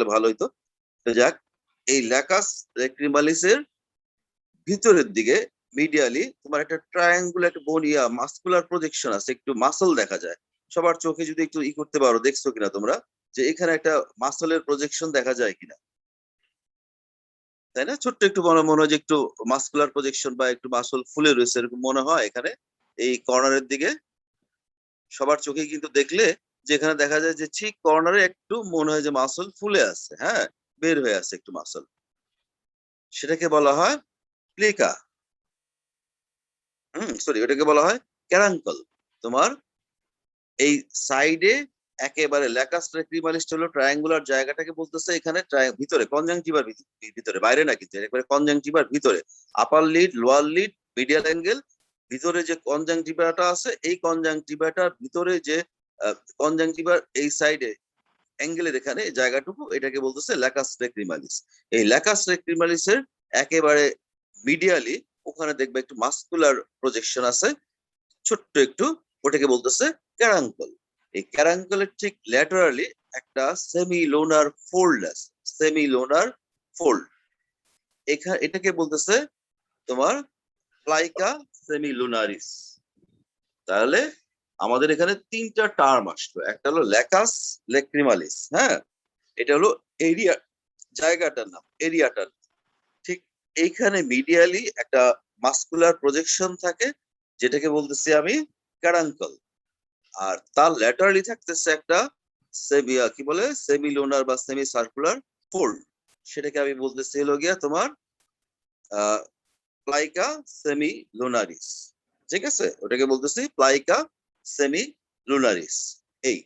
ভালো হইতো। তো যাক, এই ল্যাকাস ল্যাক্রিমালিসের ভিতরের দিকে মিডিয়ালি তোমার একটা ট্রায়াঙ্গুলার, একটা বনিয়া মাস্কুলার প্রজেকশন আছে, একটু মাসল দেখা যায়। সবার চোখে যদি একটু করতে পারো, দেখছো কিনা তোমরা যে এখানে একটা মাসলের প্রজেকশন দেখা যায় কিনা, তাই না? ছোট্ট একটু মনে হয় যে একটু মাস্কুলার প্রজেকশন বা একটু মাসল ফুলে রয়েছে এরকম মনে হয় এখানে, এই কর্নারের দিকে। সবার চোখে কিন্তু দেখলে যেখানে দেখা যায় যে ঠিক কর্নারে একটু মনে হয় যে মাসল ফুলে আছে, হ্যাঁ, বের হয়ে আছে একটু মাসল, সেটাকে বলা হয় প্লেকা। সরি, ওটাকে বলা হয় ক্যারাঙ্কল। তোমার এই সাইডে একেবারে ল্যাকাস ল্যাক্রিমালিস হলো ট্রায়াঙ্গুলার জায়গাটাকে বলতেছে, এখানে ভিতরে কনজাংটিভার ভিতরে, বাইরে না কিন্তু, একেবারে কনজাংটিভার ভিতরে, upper lid, lower lid, medial angle, ভিতরে যে কনজাংটিভাটা আছে, এই কনজাংটিভাটার ভিতরে যে কনজাংটিভার এই সাইডে অ্যাঙ্গেলের এখানে জায়গাটুকু, এটাকে বলতেছে ল্যাকাস ল্যাক্রিমালিস। এই ল্যাকাস ল্যাক্রিমালিসের একেবারে মিডিয়ালি ওখানে দেখবে একটু মাস্কুলার প্রজেকশন আছে, ছোট্ট একটু, ওটাকে বলতেছে ক্যারাঙ্কল। এই ক্যারাঙ্কলের ঠিক ল্যাটারালি একটা সেমি লোনার ফোল্ড আছে, সেমি লোনার ফোল্ড, এখানে এটাকে বলতেছে তোমার প্লাইকা সেমি লুনারিস। তাহলে আমাদের এখানে তিনটা টার্ম আসলো, একটা হলো ল্যাকাস ল্যাক্রিমালিস, হ্যাঁ, এটা হলো এরিয়া, জায়গাটার নাম, এরিয়াটার। ঠিক এইখানে মিডিয়ালি একটা মাস্কুলার প্রজেকশন থাকে, যেটাকে বলতেছি আমি ক্যারাঙ্কল। আর তার ল্যাটারালি থাকতেছে একটা কি বলে সেমি লোনার বা সেমি সার্কুলার ফোল্ড, সেটাকে আমি বলতেছি হলো গিয়া তোমার প্লাইকা সেমি লুনারিস। ঠিক আছে, ওটাকে বলতেছি প্লাইকা সেমি লুনারিস। এই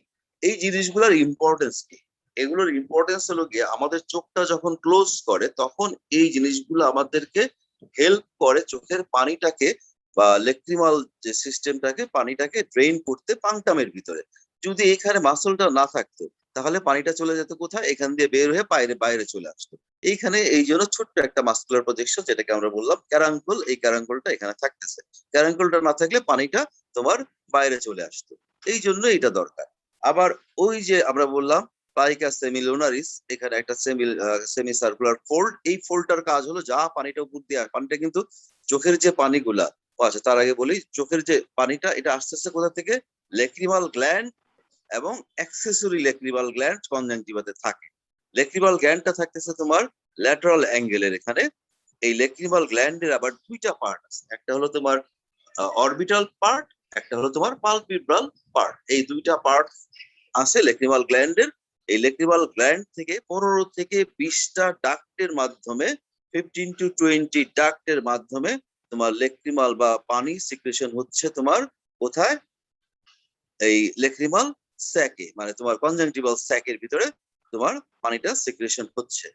এই জিনিসগুলোর ইম্পর্টেন্স কি? এগুলোর ইম্পর্টেন্স হলো গিয়ে আমাদের চোখটা যখন ক্লোজ করে তখন এই জিনিসগুলো আমাদেরকে হেল্প করে চোখের পানিটাকে বা লেক্রিমাল যে সিস্টেমটাকে, পানিটাকে ড্রেইন করতে পাংটামের ভিতরে। যদি এখানে মাসলটা না থাকতো তাহলে পানিটা চলে যেত কোথায়? এখান দিয়ে বের হয়ে বাইরে বাইরে চলে আসতো। এইখানে এই জন্য ছোট্ট একটা মাস্কুলার প্রজেকশন, যেটাকে আমরা বললাম ক্যারাঙ্কল, এই ক্যারাঙ্কলটা এখানে থাকতেছে। ক্যারাঙ্কলটা না থাকলে পানিটা তোমার বাইরে চলে আসতো, এই জন্য এটা দরকার। আবার ওই যে আমরা বললাম প্লাইকা সেমিলোনারিস, এখানে একটা সেমি সার্কুলার ফোল্ড, এই ফোল্ডটার কাজ হলো যা পানিটা উপর দিয়ে পানিটা কিন্তু চোখের যে পানিগুলা, আচ্ছা তার আগে বলি, চোখের যে পানিটা এটা আস্তে আস্তে কোথা থেকে? লেক্রিমাল গ্ল্যান্ড এবং অ্যাক্সেসরি লেক্রিমাল গ্ল্যান্ড কনজাংটিভাতে থাকে। লেক্রিমাল গ্ল্যান্ডটা থাকতেছে তোমার ল্যাটারাল অ্যাঙ্গেলের এখানে। এই লেক্রিমাল গ্ল্যান্ডের আবার দুইটা পার্ট আছে, একটা হলো তোমার অরবিটাল পার্ট, একটা হলো তোমার পালপিব্রাল পার্ট। এই দুইটা পার্ট আছে লেক্রিমাল গ্ল্যান্ডের। এই লেক্রিমাল গ্ল্যান্ড থেকে 15 থেকে 20টা ডাক্টের মাধ্যমে, 15 to 20 ডাক্টের মাধ্যমে তোমার লেক্রিমাল বা পানি সিক্রেশন হচ্ছে তোমার কোথায়? এই লেক্রিমাল স্যাকে, মানে তোমার কনজাংটিভাল স্যাকের ভিতরে তোমার পানিটা সিক্রেশন হচ্ছে।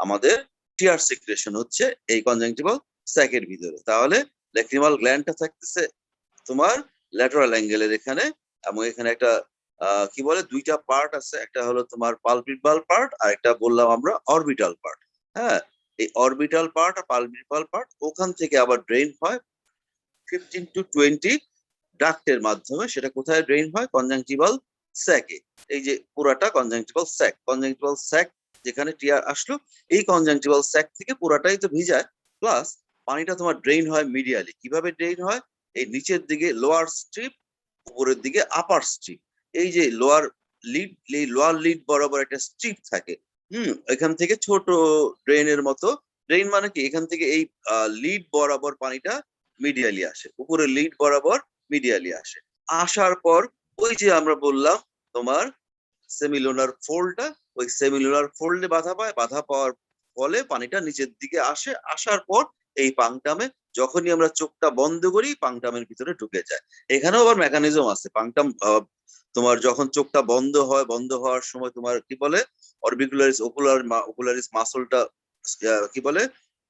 আমাদের টিয়ার সিক্রেশন হচ্ছে এই কনজাংটিভাল স্যাকের ভিতরে। তাহলে লেক্রিমাল গ্ল্যান্ডটা থাকতেছে তোমার ল্যাটারাল অ্যাঙ্গেলের এখানে, এবং এখানে একটা কি বলে দুইটা পার্ট আছে, একটা হলো তোমার পালপিব্রাল পার্ট আর একটা বললাম আমরা অরবিটাল পার্ট। হ্যাঁ, এই অরবিটাল পার্ট আর পালপিব্রাল পার্ট ওখান থেকে আবার ড্রেন হয় 15 to 20 ডাক্টের মাধ্যমে। সেটা কোথায় ড্রেন হয়? কনজাংটিভাল স্যাকে। এই যে পুরাটা কনজাংটিভাল স্যাক, কনজাংটিভাল স্যাক যেখানে টিয়ার আসলো, এই কনজাংটিভাল স্যাক থেকে পুরাটাই তো ভিজায়, প্লাস পানিটা তোমার ড্রেন হয় মিডিয়ালি। কিভাবে ড্রেন হয়? এই নিচের দিকে লোয়ার স্ট্রিপ, উপরের দিকে আপার স্ট্রিপ। এই যে লোয়ার লিড, এই লোয়ার লিড বরাবর একটা স্ট্রিপ থাকে। এখান থেকে ছোট ড্রেনের মতো, ড্রেন মানে কি, এখান থেকে এই লিড বরাবর পানিটা মিডিয়ালি আসে, উপরে লিড বরাবর মিডিয়ালি আসে। আসার পর ওই যে আমরা বললাম তোমার সেমিলোনার ফোল্ডটা, ওই সেমিলোনার ফোল্ডে বাধা পায়, বাধা পাওয়ার ফলে পানিটা নিচের দিকে আসে। আসার পর এই পাংটামে যখনই আমরা চোখটা বন্ধ করি পাংটামের ভিতরে ঢুকে যায়। এখানেও আবার মেকানিজম আছে। পাংটাম তোমার যখন চোখটা বন্ধ হয়, বন্ধ হওয়ার সময় তোমার কি বলে অরবিকুলারিস ওকুলারিস মাসলটা কি বলে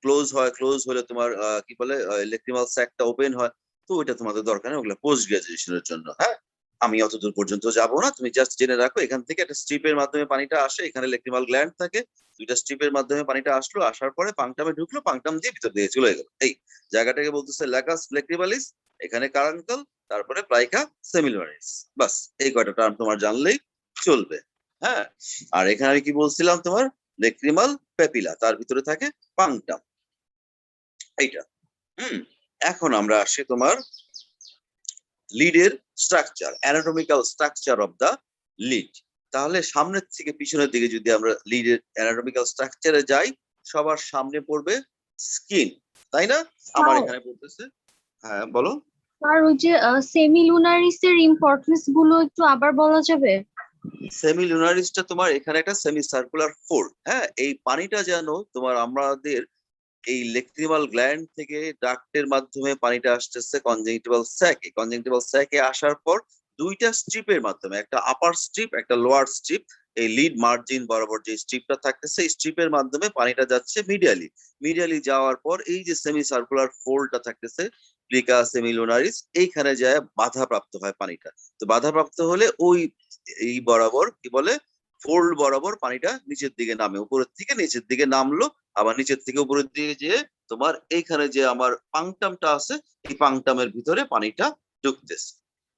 ক্লোজ হয়, ক্লোজ হলে তোমার কি বলে লেক্রিমাল স্যাকটা ওপেন হয়। তো ওইটা তোমাদের দরকার নেই, ওগুলো পোস্ট গ্রাজুয়েশনের জন্য। হ্যাঁ, আমি অতদূর পর্যন্ত যাব না, তুমি জাস্ট জেনে রাখো এখান থেকে একটা স্ট্রিপের মাধ্যমে পানিটা আসে, এখানে লেক্রিমাল গ্ল্যান্ড থাকে, দুইটা স্ট্রিপের মাধ্যমে পানিটা আসলো, আসার পরে পাংটামে ঢুকলো, পাংটাম দিয়ে ভিতর দিয়ে চলে গেল। এই জায়গাটাকে বলতেছে ল্যাকাস ল্যাক্রিমালিস, এখানে কারাঙ্কল, তারপরে প্লাইকা সেমিলোনারিস। বাস এই কয়টা টার্ম তোমার জানলেই চলবে। হ্যাঁ, আর এখানে আমি কি বলছিলাম তোমার লেক্রিমাল প্যাপিলা, তার ভিতরে থাকে পাংটাম, এইটা। এখন আমরা আসি তোমার লিডের structure, anatomical structure of the lid. তাহলে সামনের থেকে পিছনের দিকে যদি আমরা লিডের অ্যানাটমিক্যাল স্ট্রাকচারে যাই, সবার সামনে পড়বে স্কিন, তাই না? আমার এখানে পড়তেছে, হ্যাঁ বলো। আর ওই যে সেমিলুনারিস এর ইম্পর্টেন্স গুলো একটু আবার বলা যাবে? সেমিলুনারিসটা তোমার এখানে একটা সেমি সার্কুলার ফোল্ড, হ্যাঁ, এই পানিটা যেন তোমার আমাদের এই লেক্রিমাল গ্ল্যান্ড থেকে ডাক্টের মাধ্যমে পানিটা আসতেছে কনজাংটিভাল স্যাকে, কনজাংটিভাল স্যাকে আসার পর দুইটা স্ট্রিপের মাধ্যমে, একটা আপার স্ট্রিপ একটা লোয়ার স্ট্রিপ, এই লিড মার্জিন বরাবর যে স্ট্রিপটা থাকতেছে এই স্ট্রিপের মাধ্যমে পানিটা যাচ্ছে মিডিয়ালি, মিডিয়ালি যাওয়ার পর এই যে সেমি সার্কুলার ফোল্ডটা থাকতেছে প্লিকা সেমিলুনারিস, এইখানে যায় বাধাপ্রাপ্ত হয় পানিটা। তো বাধাপ্রাপ্ত হলে ওই এই বরাবর কি বলে ফোল্ড বরাবর পানিটা নিচের দিকে নামে, উপরের থেকে নিচের দিকে নামলো, আবার নিচের থেকে উপরের দিকে যেয়ে তোমার এইখানে যে আমার পাংটামটা আছে এই পাংটামের ভিতরে পানিটা ঢুকতেছে।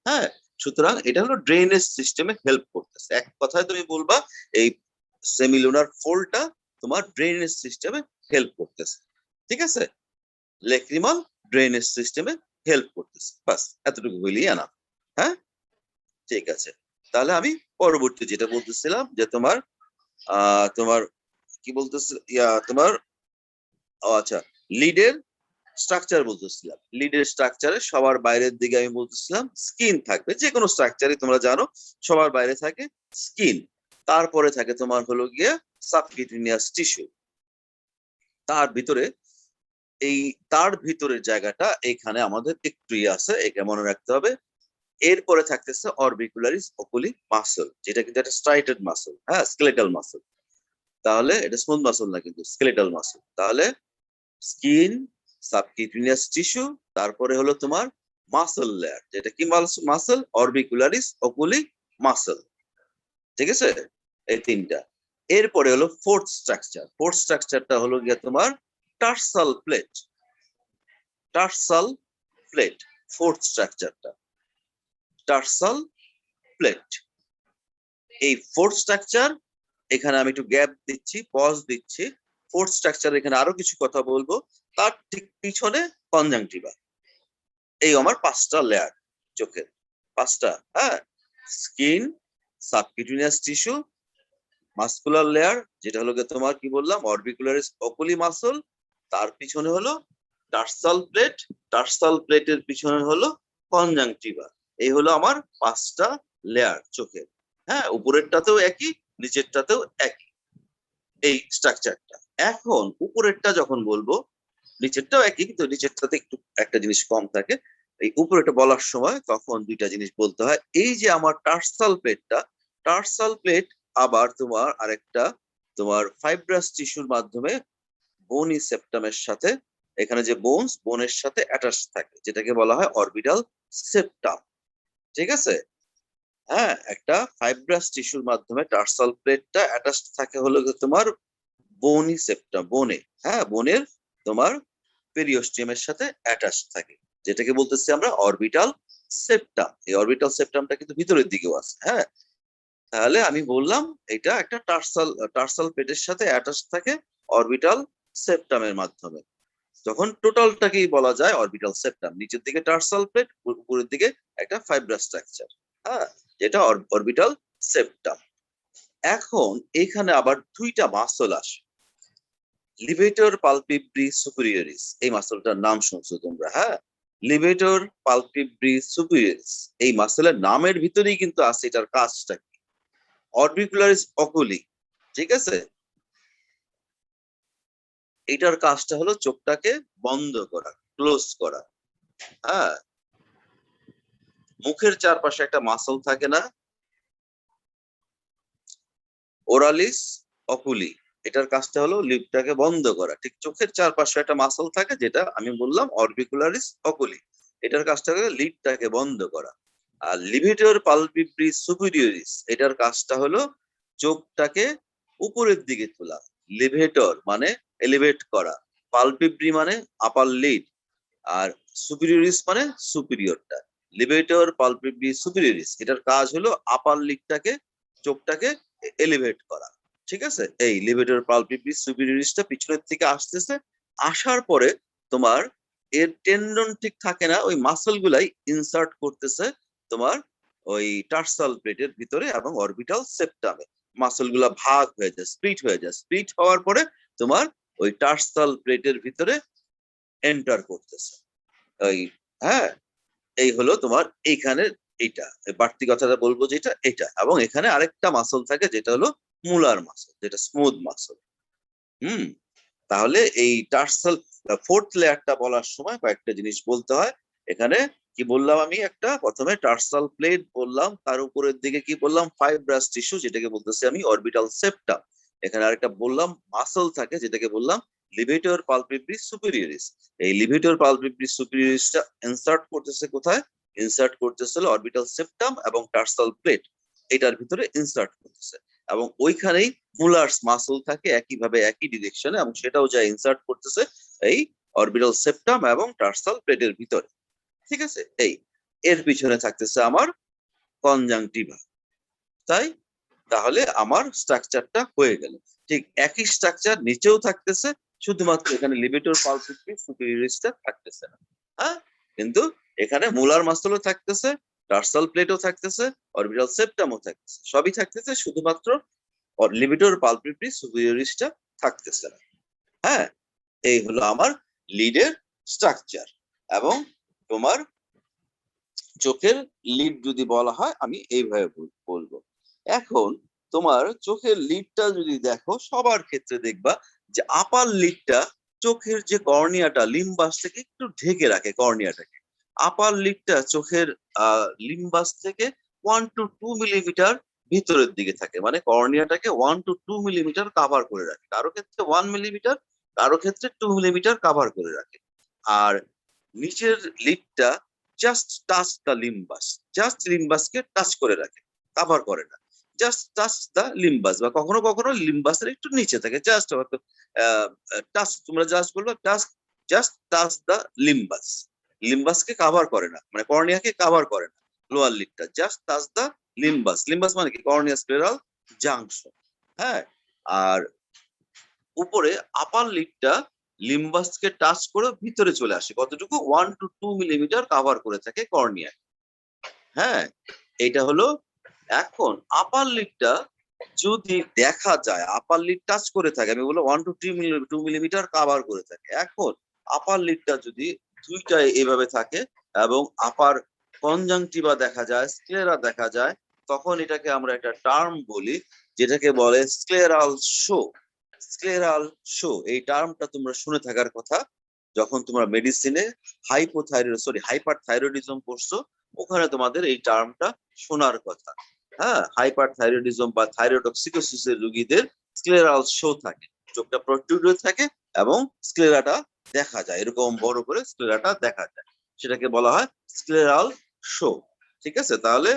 হ্যাঁ, সুতরাং এটা হলো ড্রেনেজ সিস্টেমে হেল্প করতেছে। এক কথায় তুমি বলবা এই সেমিলুনার ফোল্ডটা তোমার ড্রেনেজ সিস্টেমে হেল্প করতেছে, ঠিক আছে? লেক্রিমাল ড্রেনেজ সিস্টেমে হেল্প করতেছে, বাস এতটুকু বলিই না। হ্যাঁ, ঠিক আছে। তাহলে আমি পরবর্তী যেটা বলতেছিলাম যে তোমার তোমার কি বলতেছি তোমার আচ্ছা লিডের স্ট্রাকচার বলতেছিলাম। লিডের স্ট্রাকচারে সবার বাইরের দিকে আমি বলতেছিলাম স্কিন থাকবে, যে কোনো স্ট্রাকচারে তোমরা জানো সবার বাইরে থাকে স্কিন, তারপরে থাকে তোমার হলো গিয়ে সাবকিউটেনিয়াস টিস্যু, তার ভিতরে এই তার ভিতরের জায়গাটা এখানে আমাদের একটু আছে, এটা মনে রাখতে হবে। এরপরে থাকতেছে অরবিকুলারিস অকুলি মাসল, যেটা কিন্তু একটা স্ট্রাইটেড মাসল, হ্যাঁ স্কেলেটাল মাসল। তাহলে এটা স্মুথ মাসল না, কিন্তু স্কেলেটাল মাসল। তাহলে স্কিন, সাবকিউটেনিয়াস টিস্যু, তারপরে হলো তোমার মাসল লেয়ার, যেটা কি মাসল অরবিকুলারিস অকুলি মাসল, ঠিক আছে? এই তিনটা। এরপরে হলো ফোর্থ স্ট্রাকচার, ফোর্থ স্ট্রাকচারটা হলো গিয়ে তোমার টার্সাল প্লেট, টার্সাল প্লেট ফোর্থ স্ট্রাকচারটা, টার্সাল প্লেট। এই ফোর্থ স্ট্রাকচার, এখানে আমি একটু গ্যাপ দিচ্ছি, পজ দিচ্ছি। ফোর্থ স্ট্রাকচার এখানে আরো কিছু কথা বলবো, তার ঠিক পিছনে কনজাংটিভা। এই আমার পাঁচটা লেয়ার চোখের, পাঁচটা, হ্যাঁ, skin, subcutaneous tissue, muscular layer যেটা হলো তোমার কি বললাম অরবিকুলারিস অকুলি মাসল, তার পিছনে হলো টার্সাল প্লেট, টার্সাল প্লেটের পিছনে হলো কনজাংটিভা। এই হলো আমার পাঁচটা লেয়ার চোখের। হ্যাঁ, উপরেরটাতেও একই, নিচেরটাতেও একই এই স্ট্রাকচারটা। এখন উপরেরটা যখন বলবো, নিচেরটাও একই, কিন্তু নিচেরটাতে একটু একটা জিনিস কম থাকে। এই উপরেটা বলার সময় তখন দুইটা জিনিস বলতে হয়। এই যে আমার টার্সাল প্লেটটা, টার্সাল প্লেট আবার তোমার আরেকটা তোমার ফাইব্রাস টিস্যুর মাধ্যমে বোনি সেপ্টামের সাথে, এখানে যে বোনস, বোনের সাথে অ্যাটাচ থাকে, যেটাকে বলা হয় অরবিটাল সেপ্টাম, ঠিক আছে? হ্যাঁ, একটা ফাইব্রাস টিস্যুর মাধ্যমে টার্সাল প্লেটটা অ্যাটাচ থাকে হলো তোমার বোনি সেপ্টাম, বোনে, হ্যাঁ বোনের তোমার পেরিওস্টিয়ামের সাথে অ্যাটাচ থাকে, যেটাকে বলতেছি আমরা অরবিটাল সেপ্টাম। এই অরবিটাল সেপ্টামটা কিন্তু ভিতরের দিকেও আছে। হ্যাঁ, তাহলে আমি বললাম এটা একটা টার্সাল, টার্সাল প্লেটের সাথে অ্যাটাচ থাকে অরবিটাল সেপ্টামের মাধ্যমে, তখন টোটালটাকেই বলা যায় অরবিটাল সেপ্টাম। নিচের দিকে টার্সাল প্লেট, উপরের দিকে একটা ফাইব্রাস স্ট্রাকচার, হ্যাঁ, যেটা অরবিটাল সেপ্টাম। এখন এখানে আবার দুইটা মাসল আসে, লিভেটর পালপিব্রি সুপিরিয়রিস, এই মাসলটার নাম শুনছো তোমরা? হ্যাঁ, লিভেটর পালপিব্রি সুপিরিয়রিস, এই মাসলের নামের ভিতরেই কিন্তু আছে এটার কাজটা কি, অরবিকুলারিস অকুলি, ঠিক আছে? এটার কাজটা হলো চোখটাকে বন্ধ করা, ক্লোজ করা। হ্যাঁ, মুখের চারপাশে একটা মাসল থাকে না, ওরালিস অকুলি, এটার কাজটা হলো লিপটাকে বন্ধ করা। ঠিক চোখের চারপাশে একটা মাসল থাকে, যেটা আমি বললাম অরবিকুলারিস অকুলি, এটার কাজটা হলো লিডটাকে বন্ধ করা। আর লিভেটর পালপিব্রি সুপিরিয়রিস, এটার কাজটা হলো চোখটাকে উপরের দিকে তোলা। লিভেটর মানে এলিভেট করা, পালপিব্রি মানে আপার লিড, আর সুপিরিয়রিস মানে সুপিরিয়রটা। লিভেটর পালপিব্রি সুপিরিয়রিস, এটার কাজ হলো আপার লিডটাকে, চোখটাকে এলিভেট করা, ঠিক আছে? এই লিভেটর পালপিব্রিস সুপিরিয়রিসটা পিছনের থেকে আসতেছে, আসার পরে তোমার এর টেন্ডন ঠিক থাকে না, ওই মাসল গুলাই ইনসার্ট করতেছে তোমার ওই টার্সাল প্লেটের ভিতরে এবং অরবিটাল সেপ্টামে। মাসল গুলা ভাগ হয়ে যায়, স্প্লিট হয়ে যায়, স্প্লিট হওয়ার পরে তোমার ওই টার্সাল প্লেটের ভিতরে এন্টার করতেছে। ওই, হ্যাঁ, এই হলো তোমার এইখানে এইটা বাড়তি কথাটা বলবো যেটা এটা, এবং এখানে আরেকটা মাসল থাকে যেটা হলো মুলার মাসল, যেটা স্মুথ মাসল। হুম, তাহলে এই টার্সাল ফোর্থ লেয়ারটা বলার সময় কয়েকটা জিনিস বলতে হয়। এখানে কি বললাম আমি? একটা প্রথমে টার্সাল প্লেট বললাম, তার উপরের দিকে কি বললাম? ফাইব্রাস টিস্যু, যেটাকে বলতেছি আমি অরবিটাল সেপ্টাম। এখানে আরেকটা বললাম মাসল থাকে, যেটাকে বললাম লিভেটর পালপিব্রিস সুপিরিয়রিস। এই লিভেটর পালপিব্রিস সুপিরিয়রিসটা ইনসার্ট করতেছে কোথায়? ইনসার্ট করতেছে হলো অরবিটাল সেপ্টাম এবং টার্সাল প্লেট, এটার ভিতরে ইনসার্ট করতেছে। এবং ওইখানেই মুলার্স মাসল থাকে একইভাবে একই ডিরেকশনে, এবং সেটাও যা ইনসার্ট করতেছে এই অরবিটাল সেপ্টাম এবং টার্সাল প্লেটের ভিতরে, ঠিক আছে? এই এর পিছনে থাকতেছে আমার কনজাংটিভা, তাই? তাহলে আমার স্ট্রাকচারটা হয়ে গেল। ঠিক একই স্ট্রাকচার নিচেও থাকতেছে, শুধুমাত্র এখানে লিভেটর পালপিব্রিস সুপিরিয়রিসটা থাকতেছে না, হ্যাঁ? কিন্তু এখানে মুলার মাসলও থাকতেছে, টার্সাল প্লেটও থাকতেছে, অরবিটাল সেপ্টামও থাকতেছে, সবই থাকতেছে, শুধুমাত্র লিভেটর পালপিব্রিস সুপিরিয়রিসটা থাকতেছে না। হ্যাঁ, এই হলো আমার লিডের স্ট্রাকচার। এবং তোমার চোখের লিড যদি বলা হয় আমি এইভাবে বলবো। এখন তোমার চোখের লিডটা যদি দেখো, সবার ক্ষেত্রে দেখবা যে আপার লিডটা চোখের যে কর্নিয়াটা লিম্বাস থেকে একটু ঢেকে রাখে কর্নিয়াটাকে। আপার লিডটা চোখের লিম্বাস থেকে 1 to 2 মিলিমিটার ভিতরের দিকে থাকে, মানে কর্নিয়াটাকে 1 to 2 মিলিমিটার কাভার করে রাখে। কারো ক্ষেত্রে 1 মিলিমিটার, কারো ক্ষেত্রে 2 মিলিমিটার কাভার করে রাখে। আর নিচের লিডটা just touch the limbus, just লিম্বাসকে টাচ করে রাখে, কাভার করে না। জাস্ট টাচ দ্য লিম্বাস, বা কখনো কখনো লিম্বাসের একটু নিচে থাকে, জাস্ট হয়তো টাচ, তোমরা জাস্ট বলবে just, just touch the limbus. লিম্বাসকে কাভার করে না, মানে কর্নিয়াকে কাভার করে না লোয়ার লিডটা, just touch the limbus. Limbus মানে কি? Cornea scleral junction. হ্যাঁ, আর উপরে আপার লিডটা লিম্বাসকে টাচ করে ভিতরে চলে আসে, কতটুকু? 1 to 2 মিলিমিটার কাভার করে থাকে কর্নিয়া। হ্যাঁ, এটা হলো। এখন আপার লিডটা যদি দেখা যায়, আপার লিড টাচ করে থাকে, আমি বললাম 1 to 2 মিলিমিটার কাভার করে থাকে। এখন আপার লিডটা যদি দুইটাই এভাবে থাকে এবং আপার কনজাংটিভা দেখা যায়, স্ক্লেরা দেখা যায়, তখন এটাকে আমরা একটা টার্ম বলি, যেটাকে বলে স্ক্লেরাল শো। স্ক্লেরাল শো, এই টার্মটা তোমরা শুনে থাকার কথা যখন তোমরা মেডিসিনে হাইপার থাইরয়েডিজম পড়ছো, ওখানে তোমাদের এই টার্মটা শোনার কথা। হ্যাঁ, হাইপার থাইরয়েডিজম বা থাইরয়েডক্সিকোসিসের রোগীদের স্ক্লেরাল শো থাকে, চোখটা প্রট্রুড হয়ে থাকে এবং স্ক্লেরাটা দেখা যায়, এরকম বড় করে স্ক্লেরাটা দেখা যায়, সেটাকে বলা হয় স্ক্লেরাল শো। ঠিক আছে? তাহলে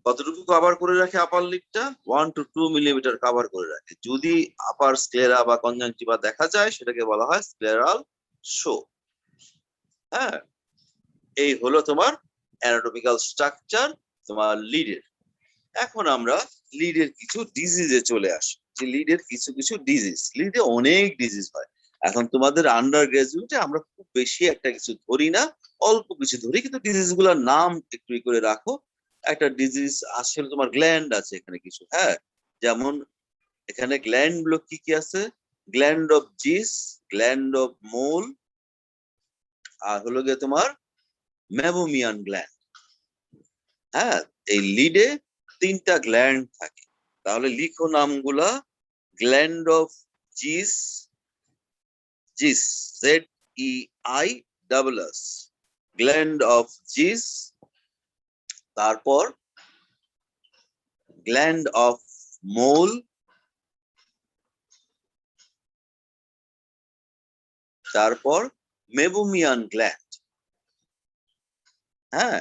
কতটুকু কভার করে রাখে আপার লিডটা? 1 to 2 মিলিমিটার কভার করে রাখে। যদি আপার স্ক্লেরা বা কনজাংটিভা দেখা যায়, সেটাকে বলা হয় স্ক্লেরাল শো। হ্যাঁ, এই হলো তোমার অ্যানাটমিক্যাল স্ট্রাকচার তোমার লিডের। এখন আমরা লিডের কিছু ডিজিজে চলে আসি, যে লিডের কিছু কিছু ডিজিজ, লিডে অনেক ডিজিজ হয়। এখন তোমাদের আন্ডার গ্রাজুয়েটে আমরা খুব বেশি একটা কিছু ধরি না, অল্প কিছু ধরি, কিন্তু ডিজিজ গুলোর নাম একটু করে রাখো। একটা ডিজিজ আসলে তোমার গ্ল্যান্ড আছে এখানে কিছু, হ্যাঁ, যেমন এখানে গ্ল্যান্ড গুলো কি কি আছে? Gland of Zeis, gland of Moll, আর হলো গিয়ে তোমার মেবোমিয়ান গ্ল্যান্ড। হ্যাঁ, এই লিডে 3টা গ্ল্যান্ড থাকে। তাহলে লিখো নামগুলা। Gland of Zeis, Zeis, ZEISS, gland of Zeis. তারপর গ্ল্যান্ড অফ মোল, তারপর মেবোমিয়ান গ্ল্যান্ড। হ্যাঁ,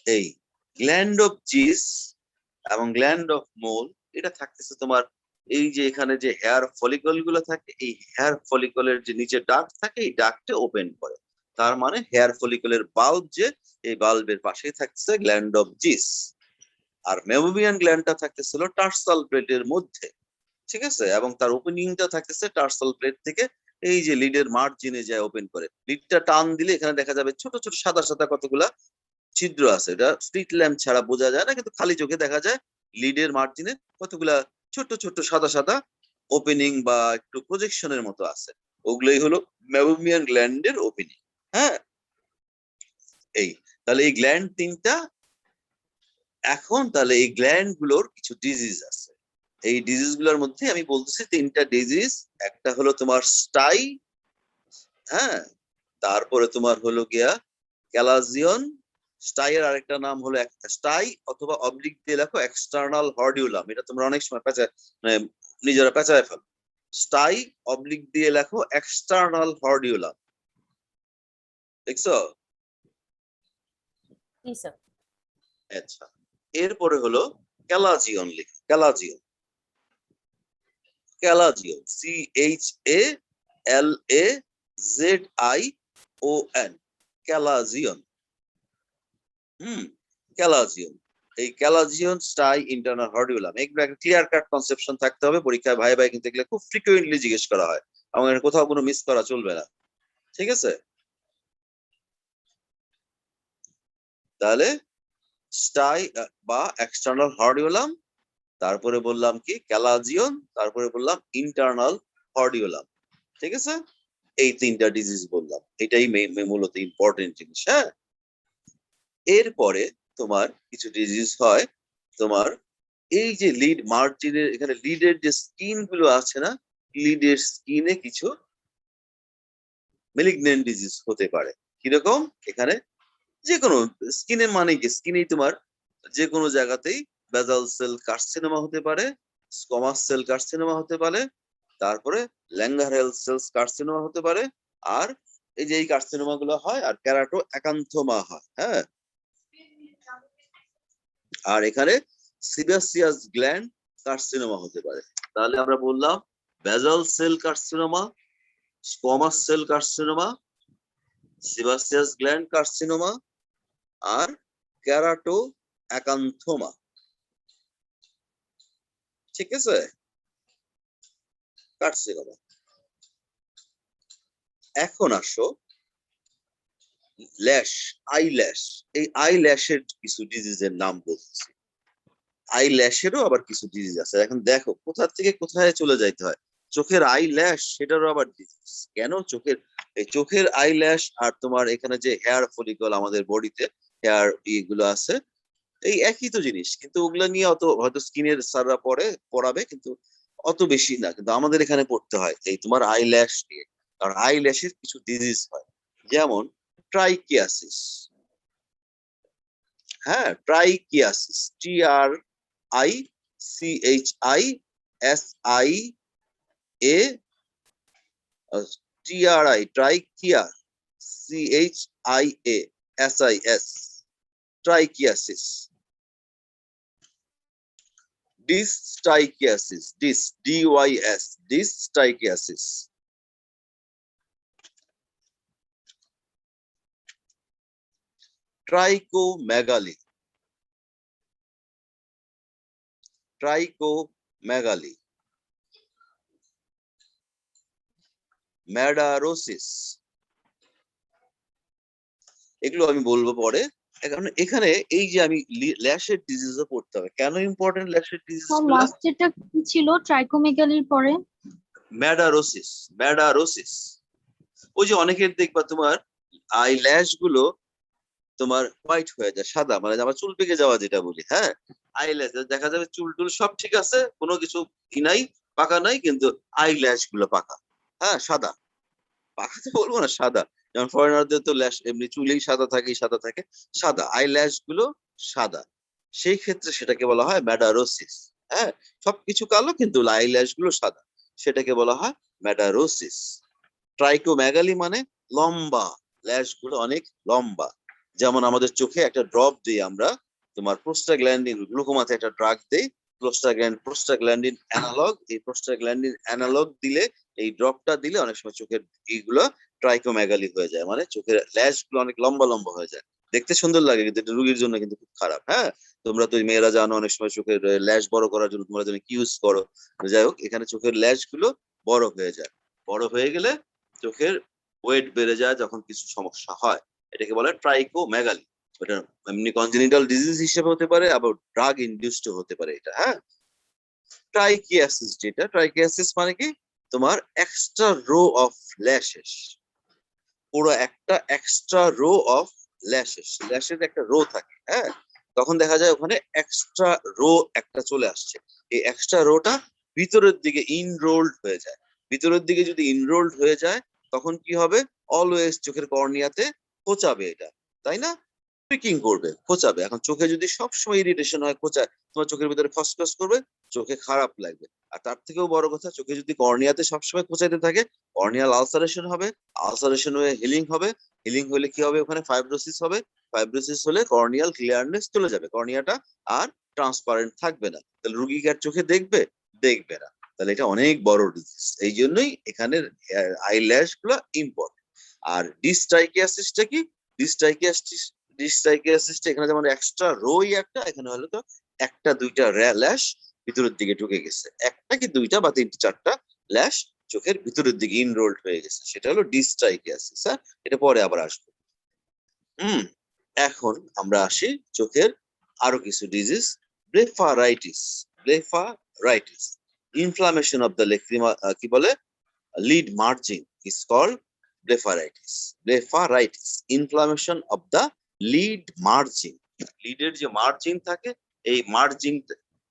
এই গ্ল্যান্ড অফ জিস এবং গ্ল্যান্ড অফ মোল, এটা থাকতেছে তোমার এই যে এখানে যে হেয়ার ফলিকল গুলো থাকে, এই হেয়ার ফলিকলের যে নিচে ডাক্ট থাকে, এই ডাক্টে ওপেন করে, তার মানে হেয়ার ফলিকলের বাল্ব, যে এই বাল্বের পাশেই থাকছে গ্ল্যান্ড অফ জিস। আর মেমোরিয়ান গ্ল্যান্ডটা থাকতেছিল টার্সাল প্লেটের মধ্যে, ঠিক আছে, এবং তার ওপেনিংটা থাকতেছে টার্সাল প্লেট থেকে এই যে লিডের মার্জিনে যায় ওপেন করে, লিডটা টান দিলে এখানে দেখা যাবে ছোট ছোট সাদা সাদা কতগুলা ছিদ্র আছে। এটা স্ট্রিট ল্যাম্প ছাড়া বোঝা যায় না, কিন্তু খালি চোখে দেখা যায় লিডের মার্জিনে কতগুলা ছোট ছোট সাদা সাদা ওপেনিং বা একটু প্রজেকশনের মতো আছে, ওগুলোই হলো মেমোরিয়ান গ্ল্যান্ডের ওপেনিং। হ্যাঁ, এই তাহলে এই গ্ল্যান্ড তিনটা। এখন তাহলে এই গ্ল্যান্ড গুলোর কিছু ডিজিজ আছে, এই ডিজিজ গুলোর মধ্যে আমি বলতেছি তিনটা ডিজিজ। একটা হলো তোমার স্টাই, হ্যাঁ, তারপরে তোমার হলো গিয়া ক্যালাজিয়ন, স্টাই এর আরেকটা নাম হলো স্টাই অথবা অবলিক দিয়ে লেখো এক্সটার্নাল হর্ডিউলাম, এটা তোমরা অনেক সময় পেঁচায় মানে নিজেরা পেঁচায় ফেলো। স্টাই অবলিক দিয়ে লেখো এক্সটার্নাল হর্ডিউলাম, দেখছো? জি স্যার। আচ্ছা, এরপরে হলো ক্যালাজিয়ন, লেখো ক্যালাজিয়ন, ক্যালাজিয়ন, CHALAZION, ক্যালাজিয়ন। ক্যালাজিয়ন, এই ক্যালাজিয়ন স্টাই ইন্টারনাল হর্ডিউলাম, এগুলো একটা ক্লিয়ার কাট কনসেপশন থাকতে হবে। পরীক্ষায় ভাই ভাই কিন্তু এগুলো খুব ফ্রিকুয়েন্টলি জিজ্ঞেস করা হয়, আমার কোথাও কোনো মিস করা চলবে না, ঠিক আছে? তাহলে স্টাই বা এক্সটার্নাল হর্ডিউলাম, তারপরে বললাম কি ক্যালাজিয়ন, তারপরে বললাম ইন্টারনাল হর্ডিউলাম, ঠিক আছে? এই তিনটা ডিজিজ বললাম, এটাই মূলত ইম্পর্টেন্ট জিনিস। হ্যাঁ, এরপরে তোমার কিছু ডিজিজ হয় তোমার এই যে লিড মার্জিনের এখানে লিডের যে স্কিন গুলো আছে না, লিডের স্কিনে কিছু মেলিগন্যান্ট ডিজিজ হতে পারে। কিরকম? এখানে যে কোনো স্কিনের মানে কি, স্কিনেই তোমার যে কোনো জায়গাতেই বেজাল সেল কার্সিনোমা হতে পারে, স্কোমাস সেল কার্সিনোমা হতে পারে, তারপরে ল্যাঙ্গারহেল সেলস কার্সিনোমা হতে পারে, আর এই যে এই কার্সিনোমা গুলো হয়, আর ক্যারাটো একান্থোমা হয়। হ্যাঁ, আর এখানে সিবাসিয়াস গ্ল্যান্ড কার্সিনোমা হতে পারে। তাহলে আমরা বললাম basal cell carcinoma, squamous cell carcinoma, sebaceous gland carcinoma, আর ক্যারাটো একান্থোমা, ঠিক আছে? কার্সিনোমা। এখন আসো ল্যাশ, আইল্যাশ, এই আইল্যাশের কিছু ডিজিজের নাম বলছি। আইল্যাশেরও আবার কিছু ডিজিজ আছে। এখন দেখো কোথা থেকে কোথায় চলে যাইতে হয়। চোখের আইল্যাশ, সেটারও আবার ডিজিজ। কেন? চোখের এই চোখের আইল্যাশ আর তোমার এখানে যে হেয়ার ফলিকল আমাদের বডিতে হেয়ার ইগুলো আছে, এই একই তো জিনিস, কিন্তু ওগুলা নিয়ে অত হয়তো স্কিনের স্যাররা পড়াবে, কিন্তু অত বেশি না, কিন্তু আমাদের এখানে পড়তে হয় এই তোমার আইল্যাশ নিয়ে। কারণ আইল্যাশের কিছু ডিজিজ হয়, যেমন ট্রাইকিয়াসিস। হ্যাঁ, ট্রাইকিয়াসিস, TRICHISIA, ট্রাইকিয়া, CHIASIS, ট্রাইকিয়াসিস। ডিস্টাইকিয়াসিস, DYS, ডিস্টাইকিয়াসিস। ট্রাইকোমেগালি, ট্রাইকোমেগালি। ম্যাডারোসিস, এগুলো আমি বলবো পরে। কারণ এখানে এই যে আমি ল্যাশের ডিজিজও পড়তে হবে। কেন ইম্পর্টেন্ট ল্যাশের ডিজিজ? লাস্টেরটা কি ছিল ট্রাইকোমেগালির পরে? ম্যাডারোসিস, ম্যাডারোসিস। ওই যে অনেকের দেখবা তোমার আই ল্যাশ গুলো তোমার হোয়াইট হয়ে যায়, সাদা, মানে আমার চুল পেকে যাওয়া যেটা বলি। হ্যাঁ, আই ল্যাশ দেখা যাবে চুল টুল সব ঠিক আছে, কোনো কিছু নাই, পাকা নাই, কিন্তু আই ল্যাশ গুলো পাকা। হ্যাঁ, সাদা, পাকা তো বলবো না, সাদা। যেমন ফরেনারদের তো ল্যাশ এমনি চুলেই সাদা থাকে, সাদা থাকে, সাদা আই ল্যাশ গুলো সাদা, সেই ক্ষেত্রে সেটাকে বলা হয় ম্যাডারোসিস। হ্যাঁ, সবকিছু কালো কিন্তু আই ল্যাশ গুলো সাদা, সেটাকে বলা হয় ম্যাডারোসিস। ট্রাইকোমেগালি মানে লম্বা, ল্যাশ গুলো অনেক লম্বা। যেমন আমাদের চোখে একটা ড্রপ দিই আমরা, তোমার প্রোস্টাগ্ল্যান্ডিন, গ্লুকোমাতে একটা ড্রাগ দেই, প্রোস্টাগ্ল্যান্ডিন অ্যানালগ। এই প্রোস্টাগ্ল্যান্ডিন অ্যানালগ দিলে, এই ড্রপটা দিলে অনেক সময় চোখের এইগুলো ট্রাইকোমেগালি হয়ে যায়, মানে চোখের ল্যাশ গুলো অনেক লম্বা লম্বা হয়ে যায়, দেখতে সুন্দর লাগে, কিন্তু এটা রোগীর জন্য কিন্তু খুব খারাপ। হ্যাঁ, তোমরা তো মেয়েরা জানো অনেক সময় চোখের ল্যাশ বড় করার জন্য তোমরা জানো কি ইউজ করো। তো যাই হোক, এখানে চোখের ল্যাশ গুলো বড় হয়ে যায়। বড় হয়ে গেলে চোখের ওয়েট বেড়ে যায়, যখন কিছু সমস্যা হয় এটাকে বলে ট্রাইকোমেগালি। ওটা এমনি কনজেনিটাল ডিজিজ হিসেবে হতে পারে, আবার ড্রাগ ইনডিউসড হতে পারে এটা। হ্যাঁ, ট্রাইকিয়াসিস, যেটা ট্রাইকিয়াসিস মানে কি, তোমার এক্সট্রা রো অফ ল্যাশেস, পুরো একটা এক্সট্রা রো অফ ল্যাশেস, ল্যাশের একটা রো থাকে। হ্যাঁ, তখন দেখা যায় ওখানে এক্সট্রা রো একটা চলে আসছে। এই এক্সট্রা রোটা ভিতরের দিকে ইনরোলড হয়ে যায়। ভিতরের দিকে যদি ইনরোলড হয়ে যায় তখন কি হবে, অলওয়েজ চোখের কর্নিয়াতে খোঁচাবে এটা, তাই না? পিকিং করবে, খোঁচাবে। এখন চোখে যদি সবসময় ইরিটেশন হয়, খোঁচায়, তোমার চোখের ভিতরে খসখস করবে, চোখে খারাপ লাগবে। আর তার থেকেও বড় কথা, চোখে যদি কর্নিয়াতে সবসময় খোঁচাইতে থাকে, কর্নিয়াল আলসারেশন হবে, আলসারেশন হয়ে হিলিং হবে, হিলিং হলে কি হবে, ওখানে ফাইব্রোসিস হবে, ফাইব্রোসিস হলে কর্নিয়াল ক্লিয়ারনেস চলে যাবে, কর্নিয়াটা আর ট্রান্সপারেন্ট থাকবে না। তাহলে রুগী কি আর চোখে দেখবে? দেখবে না। তাহলে এটা অনেক বড় ডিজিজ। এই জন্যই এখানের আইল্যাশ গুলো ইম্পর্টেন্ট। আর ডিস্ট্রাইকিয়াসিসটা কি? ডিস্ট্রাইকিয়াসিস ডিস্ট্রাইকিয়াসিসটা এখানে যেমন এক্সট্রা রোই একটা, এখানে হলো তো একটা দুইটা ল্যাশ ভিতরের দিকে ঢুকে গেছে, একটা কি দুইটা বা তিনটা চারটা ল্যাশ চোখের ভিতরের দিকে ইনরোলড হয়ে গেছে, সেটা হলো ডিস্ট্রাইকিয়াসিস। হ্যাঁ, এটা পরে আবার আসবে। হুম, এখন আমরা আসি চোখের আরো কিছু disease. Blepharitis, blepharitis, inflammation of the lacrima, কি বলে, lid margin is called blepharitis. Blepharitis, inflammation of the lid margin, লিডের যে মার্জিন থাকে, এই মার্জিন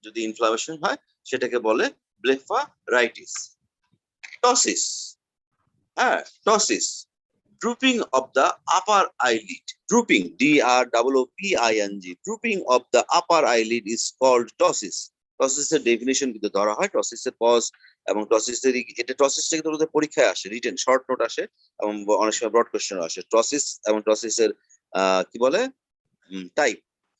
যদি ইনফ্লামেশন হয় সেটাকে বলে ব্লেফারাইটিস। টসিস, হ্যাঁ, টসিস, drooping of the upper eyelid, drooping, DROOPING, drooping of the upper eyelid is called ptosis. টসিসের ডেফিনিশন কিন্তু ধরা হয়, টসিসের কজ এবং টসিসের, এটা টসিসটা কিন্তু তোমাদের পরীক্ষায় আসে, রিটেন শর্ট নোট আসে এবং অনেক সময় ব্রড কোশ্চেন আসে। টসিস এবং টসিসের কি বলে টাইপ,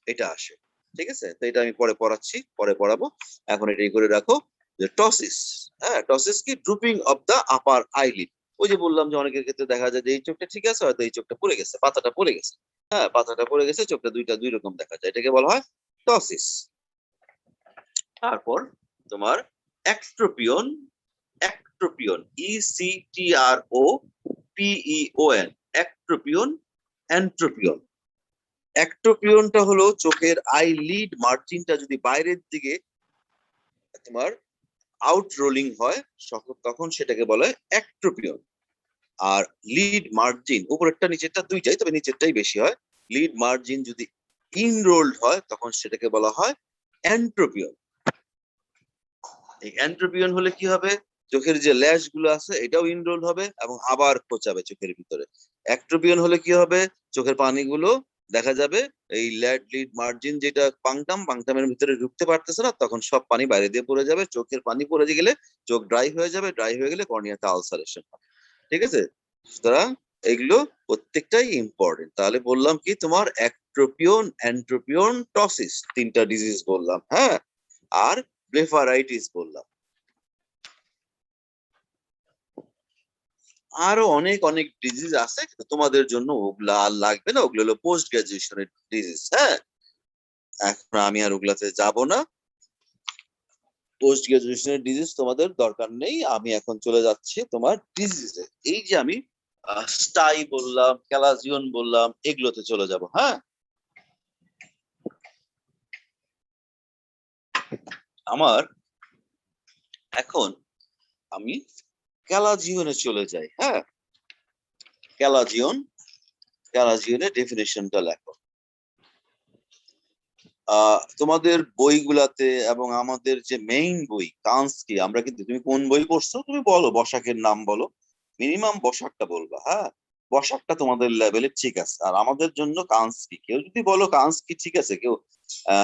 এটা আসে। ঠিক আছে, তো এটা আমি পরে পড়াচ্ছি, পরে পড়াবো। এখন এটাই করে রাখো যে টসিস, হ্যাঁ, টসিস কি, drooping of the upper eyelid. ওই যে বললাম যে অনেকের ক্ষেত্রে দেখা যায় যে এই চোখটা ঠিক আছে, হয়তো এই চোখটা পড়ে গেছে, পাতাটা পড়ে গেছে। হ্যাঁ, পাতাটা পড়ে গেছে, চোখটা দুই রকম দেখা যায়, এটাকে বলা হয় টসিস। তারপর তোমার অ্যাক্ট্রোপিয়ন, অ্যাক্ট্রোপিয়ন, ECTROPEON, অ্যাক্ট্রোপিয়ন, অ্যান্ট্রোপিয়ন। অ্যাক্ট্রোপিয়নটা হলো চোখের আইলিড মার্জিনটা যদি বাইরের দিকে তোমার আউট রোলিং হয় তখন সেটাকে বলে অ্যাক্ট্রোপিয়ন। আর লিড মার্জিন উপরেরটা নিচেরটা দুইটাই, তবে নিচেরটাই বেশি হয়, লিড মার্জিন যদি ইনরোলড হয় তখন সেটাকে বলা হয় অ্যান্ট্রোপিয়ন। এই অ্যান্ট্রোপিয়ন হলে কি হবে, চোখের যে ল্যাশ গুলো আছে এটাও ইনরোল হবে এবং আবার খোঁচাবে চোখের ভিতরে। অ্যাক্ট্রোপিয়ন হলে কি হবে, চোখের পানিগুলো দেখা যাবে এই লিড মার্জিন যেটা পাংটামের ভিতরে ঢুকতে পারতেছে না, তখন সব পানি বাইরে দিয়ে পড়ে যাবে, চোখের পানি পড়ে গেলে চোখ ড্রাই হয়ে যাবে, ড্রাই হয়ে গেলে কর্নিয়াতে আলসারেশন হবে। ঠিক আছে, সুতরাং এগুলো প্রত্যেকটাই ইম্পর্টেন্ট। তাহলে বললাম কি, তোমার অ্যাক্ট্রোপিয়ন, অ্যান্ট্রোপিয়ন, টসিস, তিনটা ডিজিজ বললাম। হ্যাঁ, আর ব্লেফারাইটিস বললাম। আরো অনেক অনেক ডিজিজ আছে, কিন্তু তোমাদের জন্য ওগুলা আর লাগবে না, ওগুলো হলো পোস্ট গ্রাজুয়েশনের ডিজিজ। হ্যাঁ, এখন আমি আর ওগুলাতে যাব না, পোস্ট গ্রাজুয়েশনের ডিজিজ তোমাদের দরকার নেই। আমি এখন চলে যাচ্ছি তোমার ডিজিজে। এই যে আমি স্টাই বললাম, ক্যালাজিয়ন বললাম, এগুলোতে চলে যাব। হ্যাঁ, আমার এখন আমি ক্যালাজিয়নে চলে যাই। হ্যাঁ, ক্যালাজিয়ন, ক্যালাজিয়নের ডেফিনেশনটা লেখো। তোমাদের বইগুলাতে এবং আমাদের যে মেইন বই কান্সকি, আমরা কিন্তু, তুমি কোন বই পড়ছো তুমি বলো, বসাকের নাম বলো, মিনিমাম বসাকটা বলবা। হ্যাঁ, বসাকটা তোমাদের লেভেলে ঠিক আছে, আর আমাদের জন্য কান্সকি। কেউ যদি বলো কান্সকি ঠিক আছে, কেউ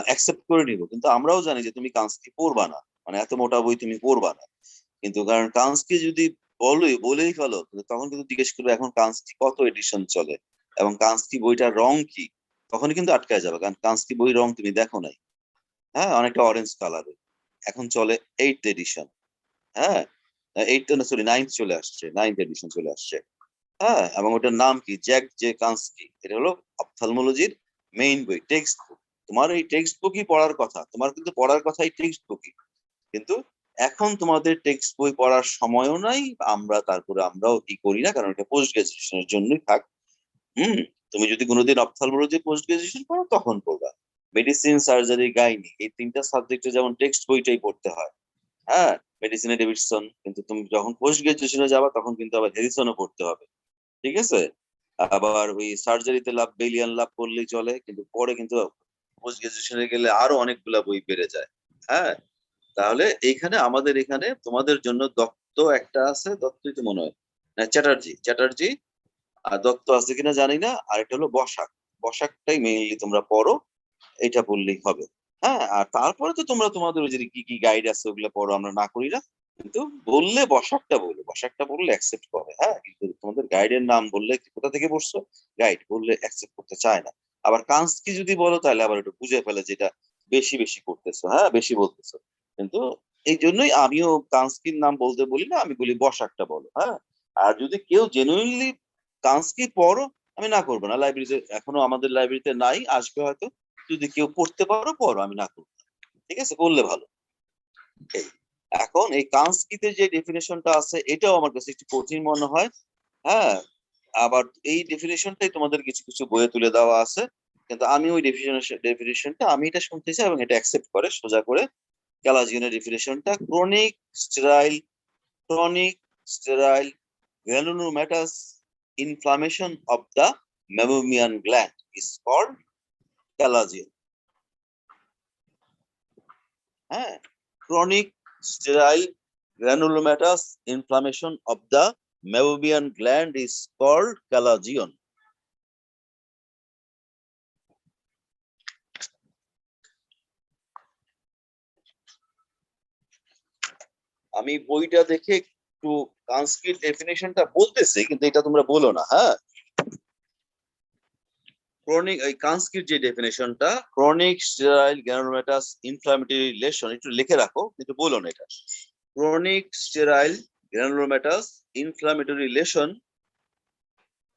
অ্যাকসেপ্ট করে নিব, কিন্তু আমরাও জানি যে তুমি কান্সকি পড়বা না, মানে এত মোটা বই তুমি পড়বা না। কিন্তু কারণ কান্সকি যদি বলেই ফেলো, তখন কিন্তু জিজ্ঞেস করবে এখন কান্সকি কত এডিশন চলে এবং কান্সকি বইটার রং কি, তখনই কিন্তু আটকায় যাবে, কারণ কান্সকি বই রং তুমি দেখো নাই। হ্যাঁ, অনেকটা অরেঞ্জ কালারের, এখন চলে 8th এডিশন। হ্যাঁ, 8th না, সরি 9th চলে আসছে, 9th এডিশন চলে আসছে। হ্যাঁ, এবং ওটার নাম কি, জ্যাক জে কান্সকি। এটা হলো অপথ্যালমোলজির মেইন বই, টেক্সট বুক। তোমার এই টেক্সট বুকই পড়ার কথা, তোমার কিন্তু পড়ার কথা এই টেক্সট বুকই, কিন্তু এখন তোমাদের টেক্সট বই পড়ার সময়ও নাই, আমরাও কি করি না, কারণ এটা পোস্ট গ্রাজুয়েশনের জন্যই থাক। হুম। তুমি যদি কোনোদিন অপথ্যালমোলজি পোস্ট গ্রাজুয়েশন করো তখন পড়বা। মেডিসিন, সার্জারি, গাইনি এই তিনটা সাবজেক্টে যেমন টেক্সট বইটাই পড়তে হয়। হ্যাঁ, মেডিসিনে ডেভিডসন, কিন্তু তুমি যখন পোস্ট গ্রাজুয়েশনে যাবা তখন কিন্তু আবার হ্যারিসনও পড়তে হবে। ঠিক আছে। আবার ওই সার্জারিতে লাভ বেলিয়ান লাভ করলেই চলে, কিন্তু পরে কিন্তু পোস্ট গ্রাজুয়েশনে গেলে আরো অনেকগুলা বই বেড়ে যায়। হ্যাঁ। তাহলে আমাদের এখানে তোমাদের জন্য দত্ত একটা আছে, দত্তই তো মনে হয়, না চ্যাটার্জি আর দত্ত আছে কিনা জানি না, আর এটা হলো বসাক। বসাকটাই মেইনলি তোমরা পড়ো, এটা বললেই হবে। হ্যাঁ, আর তারপরে তো তোমরা তোমাদের ওই যে কি কি গাইড আছে ওগুলো পড়ো, আমরা না করি না, কিন্তু বললে বসাকটা বললে অ্যাকসেপ্ট করে। হ্যাঁ, কিন্তু তোমাদের গাইডের নাম বললে কোথা থেকে পড়ছো, গাইড বললে অ্যাকসেপ্ট করতে চায় না। আবার কান্সকি যদি বলো তাহলে আবার একটু বুঝে ফেলে যেটা বেশি বেশি করতেছো, হ্যাঁ বেশি বলতেছো। কিন্তু এই জন্যই আমিও কান্সকির নাম বলতে বলি না, আমি বলি বসাকটা বলো। হ্যাঁ। আর যদি কেউ জেনুইনলি কান্সকি পড়ো, আমি না করবো না, লাইব্রেরিতে এখনো আমাদের লাইব্রেরিতে নাই, আসবে হয়তো, যদি কেউ পড়তে পারো পড়ো, আমি না করবো না। ঠিক আছে, করলে ভালো। এই এখন এই কান্সকিতে যে ডেফিনেশনটা আছে এটাও আমার কাছে একটু কঠিন মনে হয়। হ্যাঁ। আবার এই ডেফিনেশনটাই তোমাদের কিছু কিছু বইয়ে তুলে দেওয়া আছে, কিন্তু আমি ওই ডেফিনেশনটা আমি এটা শুনতে চাই এবং এটা অ্যাকসেপ্ট করে সোজা করে। ক্যালাজিনের ডেফিনেশনটা, chronic sterile granulomatous inflammation of the mammalian gland is called chalazion. হ্যাঁ, chronic sterile granulomatous inflammation of the mammalian gland is called chalazion. আমি বইটা দেখে একটু কান্সকির ডেফিনেশনটা বলতেছি, কিন্তু এটা তোমরা বলো না। হ্যাঁ, ক্রনিক এই কান্সকির যে ডেফিনেশনটা, chronic sterile granulomatous inflammatory lesion, একটু লিখে রাখো কিন্তু বলো না এটা। Chronic sterile granulomatous inflammatory lesion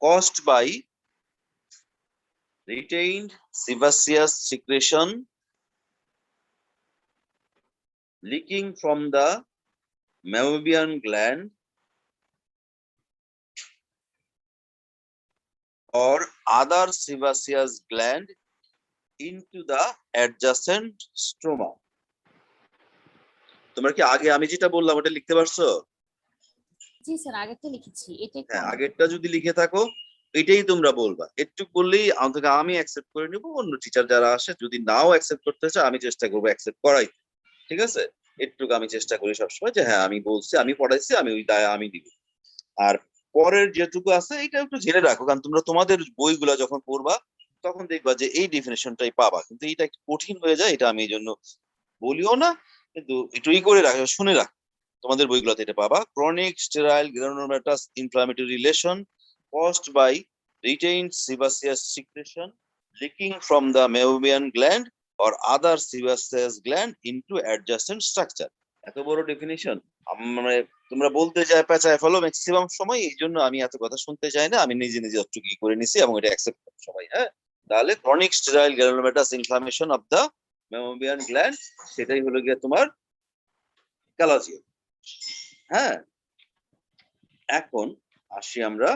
caused by retained sebaceous secretion leaking from the mammalian gland or other sebaceous gland into the adjacent stroma. তোমরা কি আগে আমি যেটা বললাম ওটা লিখতে পারছো? জি স্যার, আগেরটা লিখেছি, এটা একটু হ্যাঁ, আগেরটা যদি লিখে থাকো এটাই তোমরা বলবা। একটু বললেই অন্তত আমি অ্যাকসেপ্ট করে নিবো, অন্য টিচার যারা আসে যদি নাও অ্যাকসেপ্ট করতে চায় আমি চেষ্টা করবো অ্যাকসেপ্ট করাই। ঠিক আছে, একটু আমি চেষ্টা করি সবসময় যে হ্যাঁ আমি বলছি, আমি পড়াইছি, আমি ওই দায় আমি দিব। আর পরের যেটুকু আছে এটা একটু জেনে রাখো, কারণ তোমরা তোমাদের বইগুলা যখন পড়বা তখন দেখবা যে এই ডেফিনেশনটাই পাবা, কিন্তু এটা একটু কঠিন হয়ে যায়, এটা আমি এই জন্য বলিও না, কিন্তু একটু করে রাখো, শুনে রাখো, তোমাদের বইগুলোতে এটা পাবা। Chronic sterile granulomatous inflammatory lesion caused by retained sebaceous secretion leaking from the mammalian gland or other sebaceous gland into adjacent structure. এত বড় ডেফিনিশন মানে তোমরা বলতে যায় পেঁচায় ফেলো ম্যাক্সিমাম সময়, এই জন্য আমি এত কথা শুনতে চাই না, আমি নিজে নিজে একটু কি করে নিছি এবং এটা অ্যাকসেপ্ট করো সবাই। হ্যাঁ, তাহলে chronic sterile granulomatous inflammation of the mammalian gland, সেটাই হলো গিয়ে তোমার ক্যালাজিয়ন। হ্যাঁ, এখন আসি আমরা